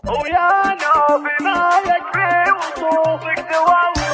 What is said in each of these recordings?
ويا نوبي ما يكفي وصوفك دواوي.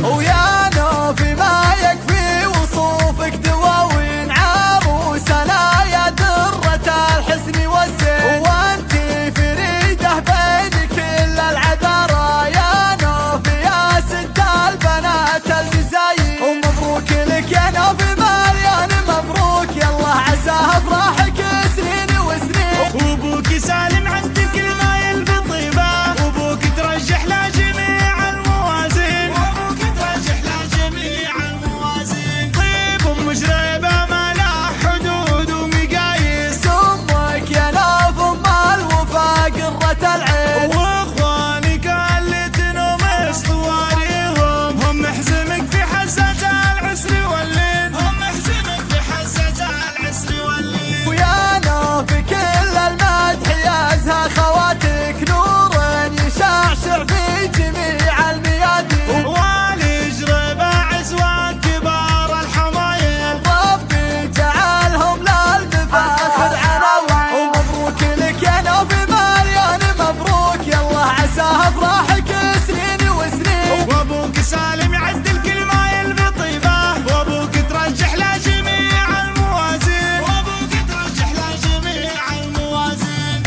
ويا نوفي ما يكفي وصوفك دواوين عروسنا يا درة الحسن والزين، وانتي فريدة بين كل العذارى يا نوفي يا ست البنات المزايين. ومبروك لك يا نوفي مليون مبروك، يالله عسى افراحك سنين وسنين. وابوك سالم عندك كل ما يلبي طيبه، وابوك ترجح له جميع الموازين، طيب مشربه ما له حدود ومقاييس. امك يا نوف ام الوفا قرة العين، واخوانك اللي تنوم اسطواريهم، هم نحزمك في حزة العسر واللين، هم نحزمك في حزة العسر واللين. ويا نوف كل المدح يازها خواتك نور يشعشع في جميع الميادين. والجربة عزوان كبار الحمايل، ربي جعلهم للمفاخر عناوين. ومبروك لك يا نوف مليون مبروك، يالله عسى افراحك سنين وسنين. وابوك سالم يعدل كل ما يلبي طيبه، وابوك ترجح له جميع الموازين، وابوك ترجح له جميع الموازين.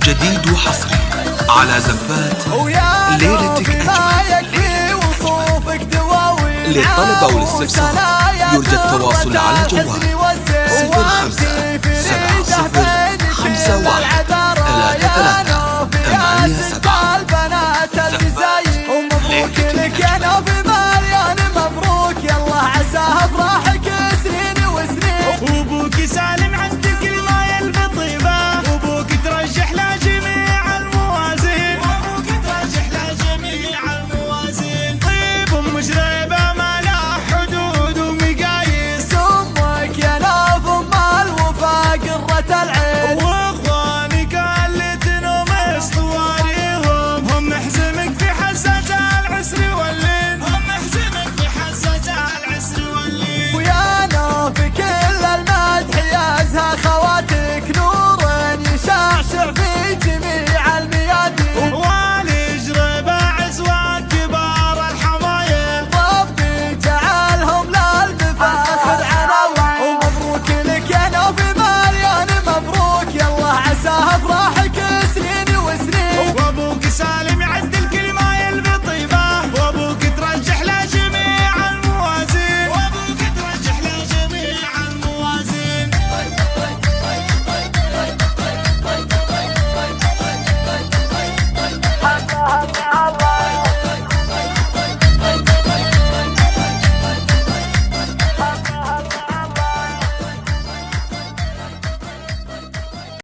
جديد وحصري على زفات ويا ليلتك نوف ما أجمل. يكفي وصوفك دواوين للطلب أو الاستفسار يرجى التواصل على جوال 05 70 51 33.